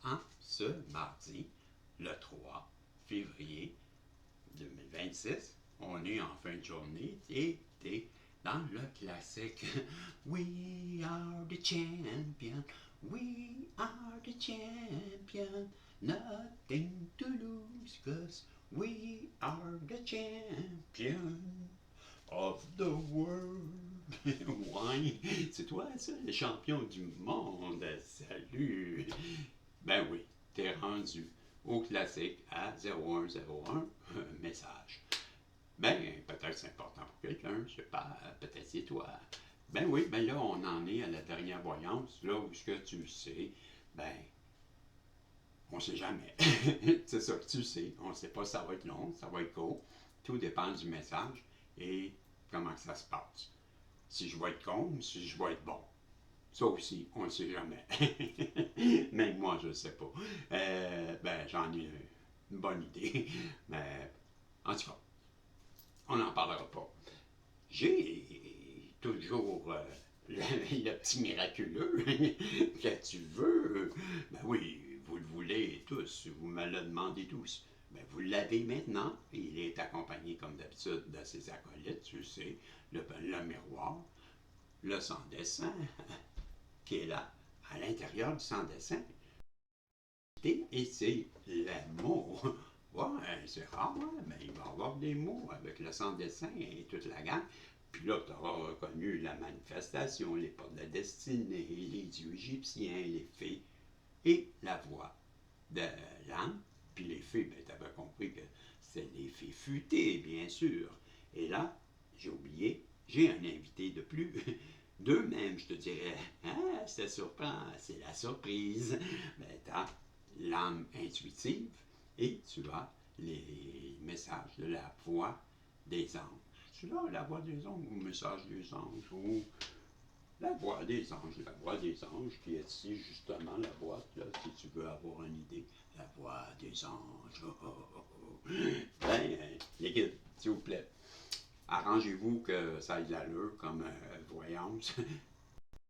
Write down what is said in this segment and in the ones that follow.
en ce mardi, le 3 février 2026. On est en fin de journée et t'es dans le classique We are the champion, we are the champion, nothing to lose cause we are the champion of the world. Ouais, c'est toi ça, le champion du monde. Salut. Ben oui, t'es rendu au classique à 0101 message. Ben, peut-être c'est important pour quelqu'un, je sais pas, peut-être c'est toi. Ben oui, ben là, on en est à la dernière voyance, là où ce que tu sais, ben, on sait jamais. C'est ça que tu sais, on sait pas si ça va être long, ça va être court, tout dépend du message et comment ça se passe. Si je vais être con, si je vais être bon. Ça aussi, on ne sait jamais. Même moi, je ne sais pas. Ben, j'en ai une bonne idée. Mais en tout cas, on n'en parlera pas. J'ai toujours le petit miraculeux que tu veux. Ben oui, vous le voulez tous. Vous me le demandez tous. Ben, vous l'avez maintenant. Il est accompagné, comme d'habitude, de ses acolytes, tu sais, le miroir, le sans-dessin, qui est là, à l'intérieur du sans-dessin. Et c'est l'amour. Ouais, c'est rare, hein? Mais il va y avoir des mots avec le sans-dessin et toute la gamme. Puis là, tu auras reconnu la manifestation, les portes de la destinée, les dieux égyptiens, les fées et la voix de l'âme. Puis les fées, ben, tu avais compris que c'est les fées futées, bien sûr. Et là, j'ai oublié, j'ai un invité de plus. Deux même, je te dirais. Ah, ça surprend, c'est la surprise. Mais tu as l'âme intuitive et tu as les messages de la voix des anges. Tu as la voix des anges ou le message des anges ou la voix des anges. La voix des anges qui est ici, justement, la boîte, là, si tu veux avoir une idée. La voix des anges. Oh, oh, oh, oh. Ben, les guides, s'il vous plaît. Arrangez-vous que ça ait de l'allure comme voyance.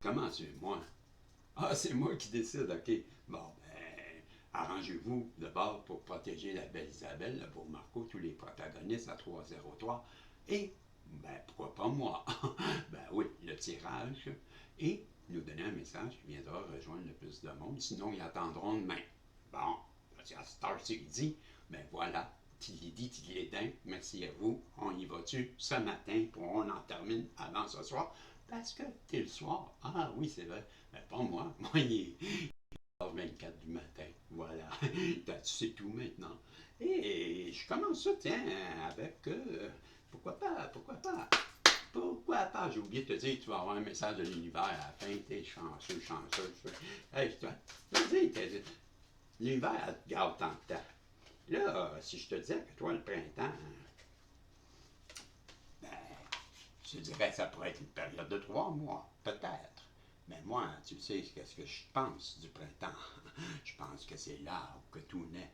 Comment c'est moi? Ah, c'est moi qui décide, ok. Bon, ben, arrangez-vous d'abord pour protéger la belle Isabelle, le beau Marco, tous les protagonistes à 303. Et, ben, pourquoi pas moi? Ben oui, le tirage. Et nous donner un message qui viendra rejoindre le plus de monde, sinon ils attendront demain. Bon, c'est à Star dit, ben voilà, Tilidi, Tilidin, merci à vous. On y va-tu ce matin pour on en termine avant ce soir? Parce que t'es le soir. Ah oui, c'est vrai. Mais pas moi. Moi, il est 24 du matin. Voilà. Tu sais tout maintenant. Et je commence ça, tiens, avec pourquoi pas, pourquoi pas. Pourquoi pas? J'ai oublié de te dire que tu vas avoir un message de l'univers à la fin. T'es chanceux, chanceux. Hey, vas-y, l'univers, elle te garde tant de temps. Là, si je te disais que toi, le printemps, ben, je dirais que ça pourrait être une période de 3 mois, peut-être. Mais moi, tu sais qu'est-ce que je pense du printemps. Je pense que c'est là où que tout naît.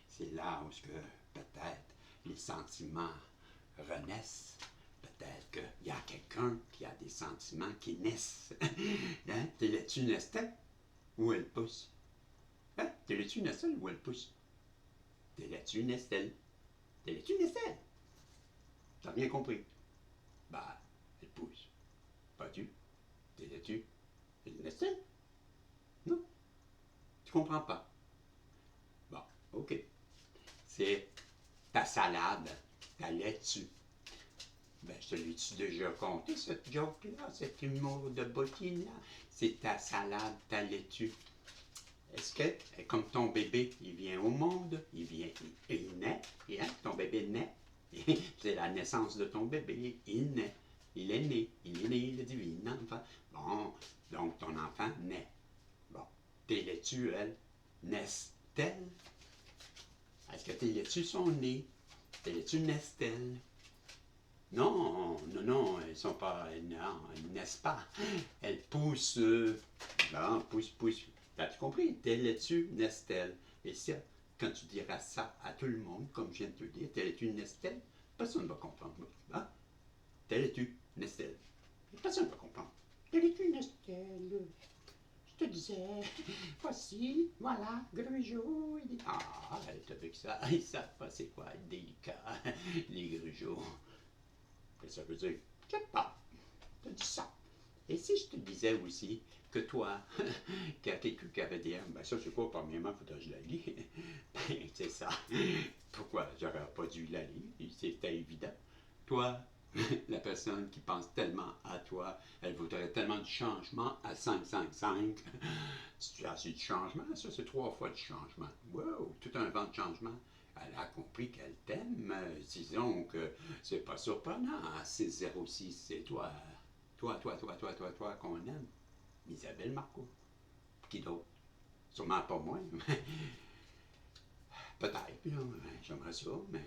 C'est là où que peut-être les sentiments renaissent. Peut-être qu'il y a quelqu'un qui a des sentiments qui naissent. Hein? T'es là-dessus Nestel? Où elle pousse? Hein? T'es là-dessus Nestel ou elle pousse? T'es là-dessus Nestel? T'es là-dessus Nestel? T'as bien compris? Bah, elle pousse. Pas tu? T'es là-dessus? Nestel? Non? Tu comprends pas? Bon, ok. C'est ta salade, ta laitue. Ben, je te l'ai-tu déjà conté, cette joke-là, cet humour de bottine-là? C'est ta salade, ta laitue. Est-ce que, comme ton bébé, il vient au monde, il naît, et hein, ton bébé naît, c'est la naissance de ton bébé, il naît, il est né, le divin enfant. Bon, donc ton enfant naît. Bon, tes laitues, elles, naissent-elles? Est-ce que tes laitues sont nées? Tes laitues naissent-elles? Non, non, non, elles sont pas, non, elles naissent pas. Elles poussent. Bon, poussent. As-tu compris? Tes laitues naissent-elles? Et ça, quand tu diras ça à tout le monde, comme je viens de te le dire, tes laitues naissent-elles? Personne ne va comprendre. Hein? Tes laitues naissent-elles? Personne ne va comprendre. Tes laitues naissent-elles? je te disais, voici, voilà, grugeot. Ah, t'as vu que ça, ils savent pas c'est quoi être délicat, les grugeots. Qu'est-ce que ça veut dire? Je sais pas, t'as dit ça. Et si je te disais aussi que toi, quand quelqu'un qui avait des M, ben ça, c'est quoi, premièrement, il faudrait que je la lis. Ben, c'est ça. Pourquoi j'aurais pas dû la lire? C'était évident. Toi, la personne qui pense tellement à toi, elle voudrait tellement de changement à 555. C'est assez du changement, ça, c'est 3 fois du changement. Wow, tout un vent de changement. Elle a compris qu'elle t'aime. Disons que c'est pas surprenant. 606, c'est toi. Toi qu'on aime. Isabelle Marco. Qui d'autre? Sûrement pas moi. Peut-être, là, j'aimerais ça, mais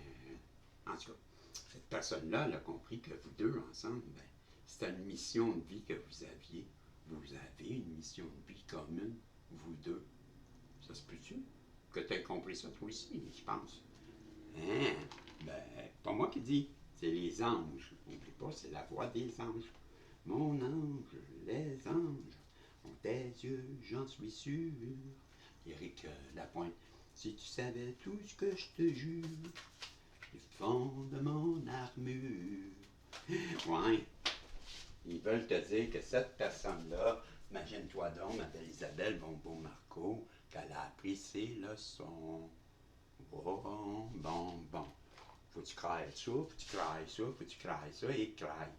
en tout cas, cette personne-là, elle a compris que vous deux ensemble, ben, c'était une mission de vie que vous aviez. Vous avez une mission de vie commune, vous deux. Ça se peut-tu? Que tu aies compris ça toi aussi, je pense. Hein? Ben, pas moi qui dis, c'est les anges. N'oublie pas, c'est la voix des anges. Mon ange, les anges ont des yeux, j'en suis sûr. Éric Lapointe, si tu savais tout ce que je te jure, du fond de mon armure. Ouais, ils veulent te dire que cette personne-là, imagine-toi donc, Mme Isabelle Bonbon-Marco, qu'elle a appris ses leçons. Bon. Faut que tu crailles ça, faut que tu crailles ça, faut que tu crailles ça, et craille.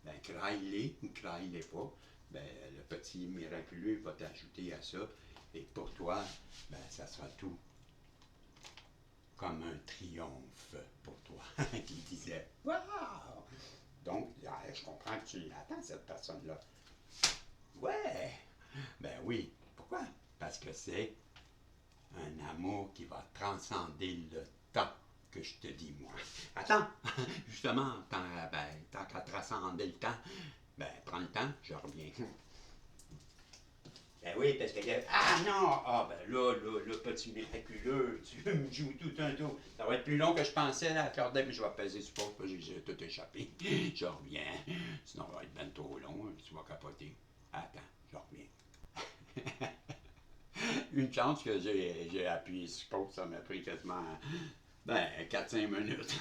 Ben, craille-les ou craille-les pas. Ben, le petit miraculeux va t'ajouter à ça. Et pour toi, ben, ça sera tout comme un triomphe pour toi. Qui disait, waouh! Donc, je comprends que tu l'attends, cette personne-là. Ouais! Ben oui. Pourquoi? Parce que c'est un amour qui va transcender le temps que je te dis, moi. Attends, justement, tant qu'à transcender le temps, ben, prends le temps, je reviens. Ben oui, parce que... Ah non! Ah ben là, petit miraculeux, tu me joues tout un tour. Ça va être plus long que je pensais à accorder, mais je vais peser sur pause parce que j'ai tout échappé. Je reviens. Sinon, ça va être bien trop long, tu vas capoter. Attends, je reviens. Une chance que j'ai appuyé sur pause, ça m'a pris quasiment 4-5 minutes.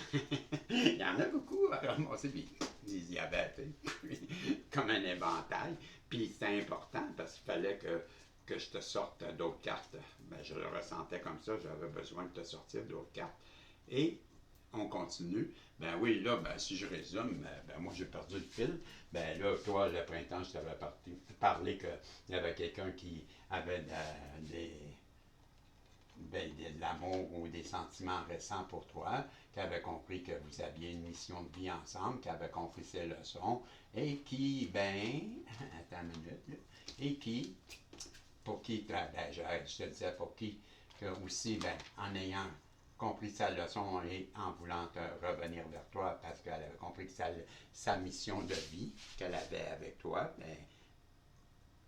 Il y en a beaucoup à ramasser des diabètes, comme un éventail. Puis c'est important parce qu'il fallait que je te sorte d'autres cartes. Ben, je le ressentais comme ça, j'avais besoin de te sortir d'autres cartes. Et on continue. Ben oui, là, ben, si je résume, ben, moi j'ai perdu le fil. Ben là, toi, le printemps, je t'avais parlé qu'il y avait quelqu'un qui avait de l'amour ou des sentiments récents pour toi, qui avait compris que vous aviez une mission de vie ensemble, qui avait compris ses leçons, et qui, attends une minute, là, et qui, pour qui, je te disais, pour qui, que aussi, en ayant compris sa leçon et en voulant revenir vers toi, parce qu'elle avait compris que sa mission de vie qu'elle avait avec toi,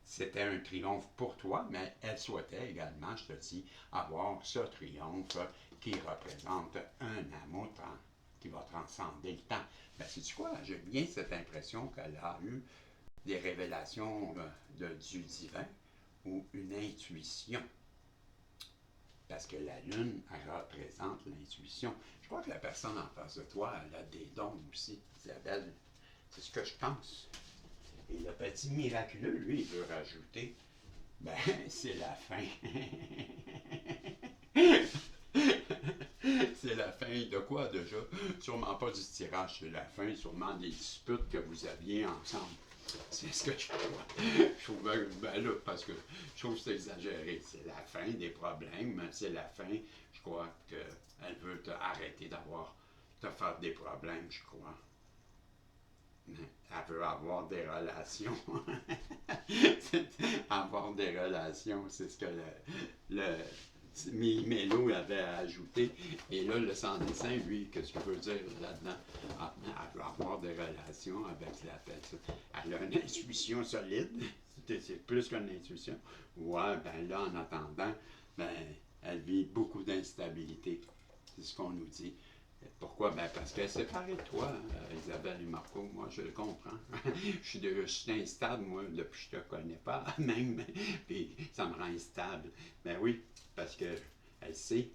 c'était un triomphe pour toi, mais elle souhaitait également, je te dis, avoir ce triomphe qui représente un amour qui va transcender le temps. Ben, sais-tu quoi? J'ai bien cette impression qu'elle a eu des révélations du divin ou une intuition. Parce que la lune, elle représente l'intuition. Je crois que la personne en face de toi, elle a des dons aussi, Isabelle. C'est ce que je pense. Et le petit miraculeux, lui, il veut rajouter, c'est la fin. C'est la fin de quoi déjà? Sûrement pas du tirage, c'est la fin sûrement des disputes que vous aviez ensemble. C'est ce que je crois. Je trouve, là, parce que je trouve que c'est exagéré. C'est la fin des problèmes, c'est la fin. Je crois qu'elle veut arrêter de faire des problèmes, je crois. Elle veut avoir des relations. Avoir des relations, c'est ce que le Mélo avait ajouté. Et là, le sans-dessin, lui, qu'est-ce qu'il veut dire là-dedans? Elle veut avoir des relations avec la personne. Elle a une intuition solide. C'est plus qu'une intuition. Ouais, là, en attendant, elle vit beaucoup d'instabilité. C'est ce qu'on nous dit. Pourquoi? Ben parce qu'elle s'est séparée de toi, Isabelle et Marco. Moi, je le comprends. Je suis instable, moi, depuis que je te connais pas, même. Puis ça me rend instable. Ben oui, parce que elle sait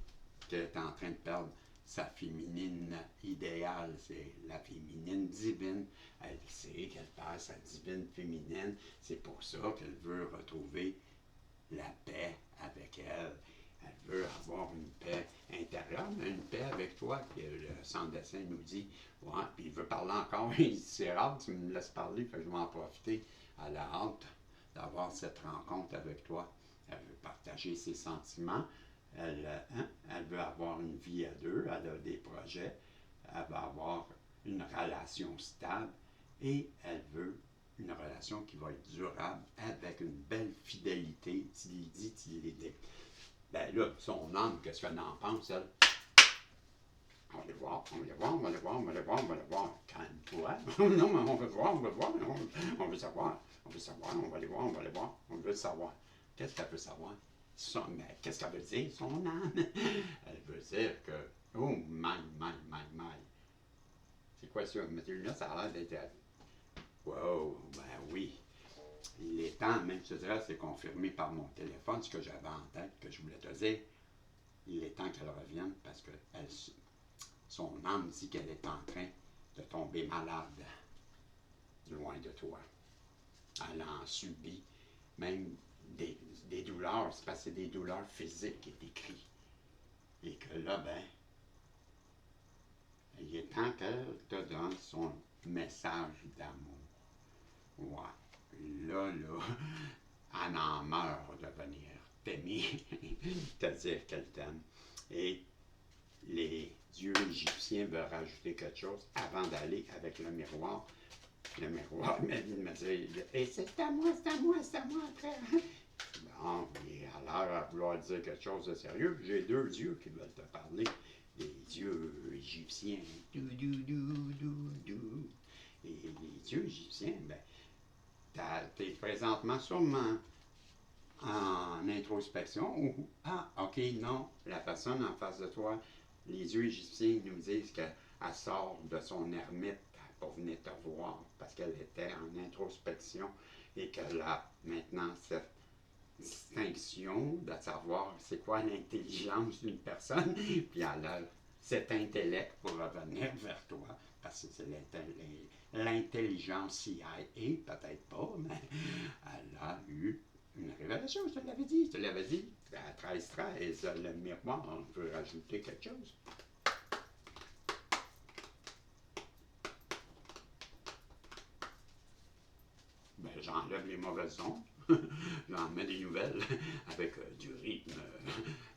qu'elle est en train de perdre sa féminine idéale. C'est la féminine divine. Elle sait qu'elle perd sa divine féminine. C'est pour ça qu'elle veut retrouver la paix avec elle. Elle veut avoir une paix intérieure, mais une paix avec toi, que le sans-dessin nous dit. Ouais, puis il veut parler encore. Il dit, c'est rare, tu me laisses parler, fait que je vais en profiter. Elle a hâte d'avoir cette rencontre avec toi. Elle veut partager ses sentiments. Elle veut avoir une vie à deux. Elle a des projets. Elle va avoir une relation stable. Et elle veut une relation qui va être durable avec une belle fidélité, d'identité. Ben là, son âme, qu'est-ce qu'elle en pense, elle? On va les voir, on va les voir, on va les voir, on va les voir, on va les voir. Calme-toi. Non, mais on veut voir, on veut voir, on veut savoir. On veut savoir, on va les voir, on va les voir, on veut savoir. Qu'est-ce qu'elle veut savoir? Mais qu'est-ce qu'elle veut dire, son âme? Elle veut dire que, oh, my. C'est quoi ça? Mais là, ça a l'air d'être. Wow, ben oui. Il est temps, même je te dirais, c'est confirmé par mon téléphone, ce que j'avais en tête, que je voulais te dire. Il est temps qu'elle revienne parce que son âme dit qu'elle est en train de tomber malade, loin de toi. Elle en subit même des douleurs, c'est parce que c'est des douleurs physiques et décrites. Et que là, ben, il est temps qu'elle te donne son message d'amour. Ouais. Là, elle en meurt de venir t'aimer, te dire qu'elle t'aime. Et les dieux égyptiens veulent rajouter quelque chose avant d'aller avec le miroir. Le miroir m'a dit de me dire, et c'est à moi, c'est à moi, c'est à moi après. Bon, il a l'air à vouloir dire quelque chose de sérieux. J'ai deux dieux qui veulent te parler. Les dieux égyptiens. Et les dieux égyptiens, ben, t'es présentement sûrement en introspection ou ah, ok, non, la personne en face de toi, les yeux égyptiens nous disent qu'elle sort de son ermite pour venir te voir parce qu'elle était en introspection et qu'elle a maintenant cette distinction de savoir c'est quoi l'intelligence d'une personne, puis elle a cet intellect pour revenir vers toi parce que c'est l'intelligence CIA, peut-être pas, mais elle a eu une révélation, je te l'avais dit, à 13-13, le miroir, on peut rajouter quelque chose. Ben, j'enlève les mauvaises ondes, j'en mets des nouvelles avec du rythme.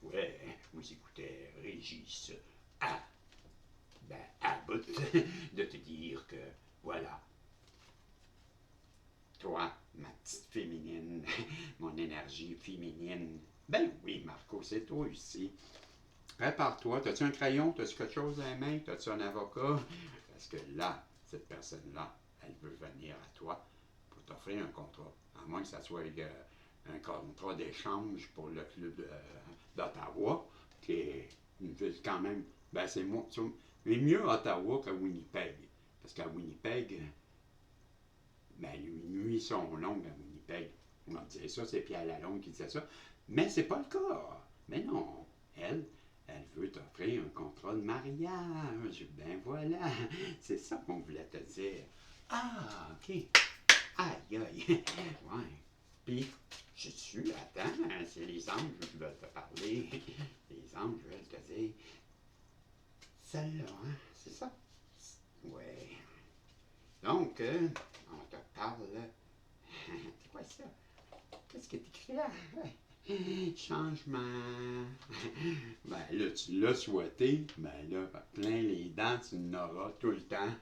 Ouais, vous écoutez Régis à bout de te dire que, voilà, toi, ma petite féminine, mon énergie féminine. Ben oui, Marco, c'est toi aussi. Prépare-toi. T'as-tu un crayon? T'as-tu quelque chose à la main? T'as-tu un avocat? Parce que là, cette personne-là, elle veut venir à toi pour t'offrir un contrat. À moins que ça soit un contrat d'échange pour le club d'Ottawa, qui est une ville quand même. Ben c'est moi. Mais mieux Ottawa qu'à Winnipeg. Parce qu'à Winnipeg, ben, les nuits sont longues à Winnipeg. On m'a dit ça, c'est Pierre Lalonde qui disait ça. Mais c'est pas le cas. Mais non. Elle veut t'offrir un contrat de mariage. Ben voilà. C'est ça qu'on voulait te dire. Ah, OK. Aïe, aïe. Ouais. Puis, je suis, attends, c'est les anges qui veulent te parler. Les anges veulent te dire. Celle-là, hein, c'est ça? Ouais. Donc, on te parle. C'est quoi ça? Qu'est-ce que t'écris là? Changement. Ben là, tu l'as souhaité. Ben là, plein les dents, tu n'auras tout le temps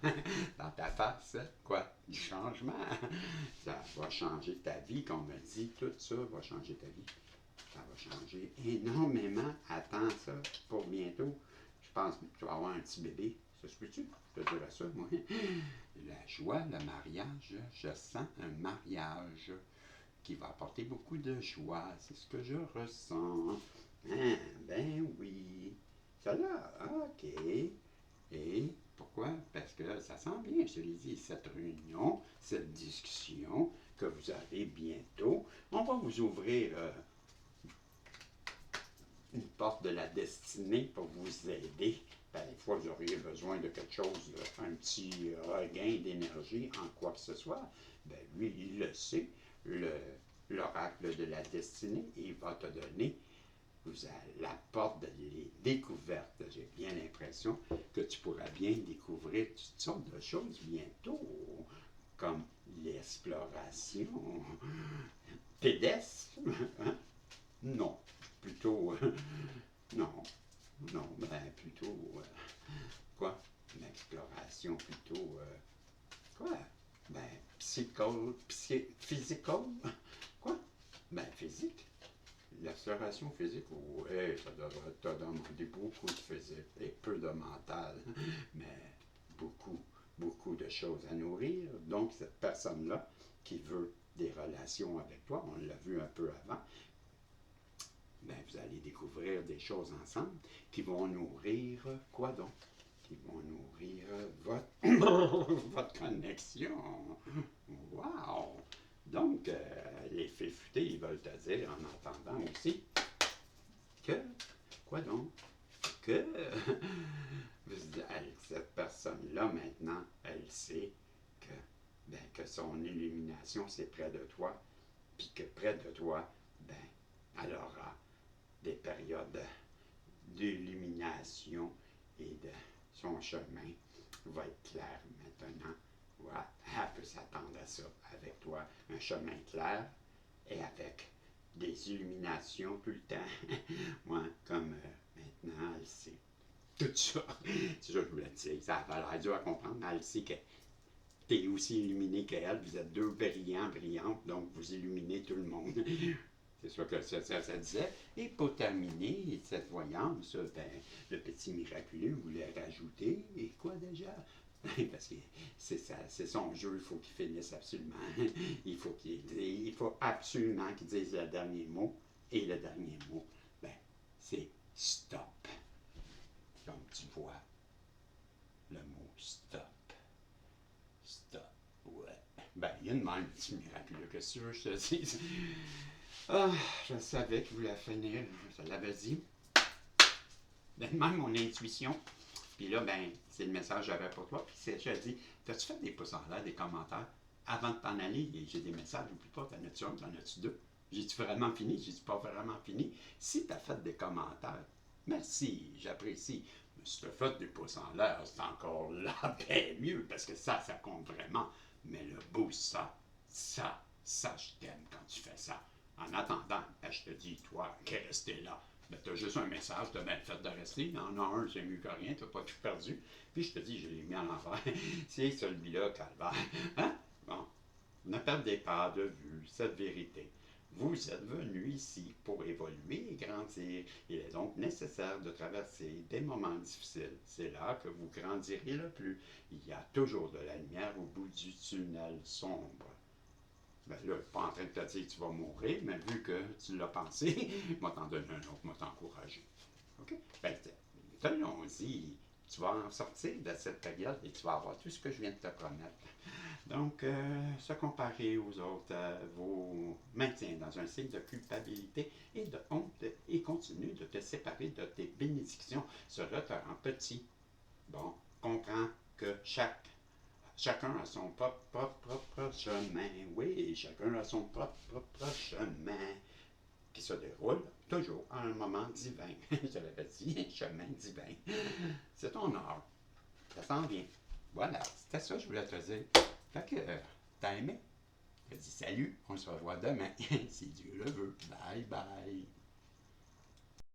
dans ta face. Quoi? Du changement. Ça va changer ta vie, comme on me dit. Tout ça va changer ta vie. Ça va changer énormément. Attends ça pour bientôt. Je pense que tu vas avoir un petit bébé. Ça se peut-tu? Je te dirais ça, moi. La joie, le mariage, je sens un mariage qui va apporter beaucoup de joie. C'est ce que je ressens. Ah, ben oui. Ça là, OK. je te l'ai dit, cette réunion, cette discussion que vous avez bientôt, on va vous ouvrir une porte de la destinée pour vous aider. Ben, des fois, vous auriez besoin de quelque chose, un petit regain d'énergie en quoi que ce soit. Ben, lui, il le sait, l'oracle de la destinée, il va te donner la porte des découvertes. J'ai bien l'impression que tu pourras bien découvrir toutes sortes de choses bientôt, comme l'exploration pédestre. Hein? Non, plutôt, non, non, ben plutôt, quoi? L'exploration plutôt, quoi? Ben, physical? Quoi? Ben, physique. L'exploration physique, oui, ça devrait te demander beaucoup de physique et peu de mental, mais beaucoup, beaucoup de choses à nourrir. Donc, cette personne-là qui veut des relations avec toi, on l'a vu un peu avant, ben, vous allez découvrir des choses ensemble qui vont nourrir quoi donc? Qui vont nourrir votre connexion. Wow! Donc, les fées futées, ils veulent te dire en entendant aussi que, quoi donc? Que cette personne-là, maintenant, elle sait que, ben, que son illumination, c'est près de toi, puis que près de toi, ben, elle aura des périodes d'illumination et de son chemin va être clair maintenant. Voilà, elle peut s'attendre à ça avec toi, un chemin clair et avec des illuminations tout le temps. Moi, comme maintenant, elle sait tout ça. C'est ça que je voulais te dire. Ça a l'air dur à comprendre. Elle sait que tu es aussi illuminé qu'elle. Vous êtes deux brillants, brillantes, donc vous illuminez tout le monde. C'est ça que ça disait. Et pour terminer cette voyance, ben, le petit miraculeux voulait rajouter, et quoi déjà? Parce que c'est son jeu, il faut qu'il finisse absolument. Il faut absolument qu'il dise le dernier mot. Et le dernier mot, ben, c'est stop. Donc tu vois le mot stop. Stop. Ouais. Ben, il y a une même petit miraculeux que sûr, je te dis. Ah, je savais qu'il voulait finir, je l'avais dit. Ben, même mon intuition. Puis là, ben, c'est le message que j'avais pour toi. Puis je te dis, t'as-tu fait des pouces en l'air, des commentaires? Avant de t'en aller, j'ai des messages, n'oublie pas, t'en as-tu un, t'en as-tu deux? J'ai-tu vraiment fini? J'ai-tu pas vraiment fini? Si t'as fait des commentaires, merci, j'apprécie. Mais si t'as fait des pouces en l'air, c'est encore là, bien mieux, parce que ça compte vraiment. Mais le boost, ça, je t'aime quand tu fais ça. En attendant, ben, je te dis, toi, qui est resté là, ben, tu as juste un message, tu as bien fait de rester. Il y en a un, c'est mieux que rien, tu n'as pas tout perdu. Puis je te dis, je l'ai mis à l'envers. C'est celui-là, calvaire. Hein? Bon, ne perdez pas de vue cette vérité. Vous êtes venu ici pour évoluer et grandir. Il est donc nécessaire de traverser des moments difficiles. C'est là que vous grandirez le plus. Il y a toujours de la lumière au bout du tunnel sombre. Ben là, je ne suis pas en train de te dire que tu vas mourir, mais vu que tu l'as pensé, moi t'en donner un autre, moi t'encourager. OK? Ben, allons-y. Tu vas en sortir de cette période et tu vas avoir tout ce que je viens de te promettre. Donc, se comparer aux autres vous maintient dans un cycle de culpabilité et de honte et continue de te séparer de tes bénédictions. Cela te rend petit. Bon, comprends que chacun a son propre chemin. Oui, chacun a son propre chemin qui se déroule toujours à un moment divin. Je l'avais dit, chemin divin. C'est ton art. Ça s'en vient. Voilà, c'était ça que je voulais te dire. Fait que, t'as aimé? Je dis salut, on se revoit demain, si Dieu le veut. Bye bye.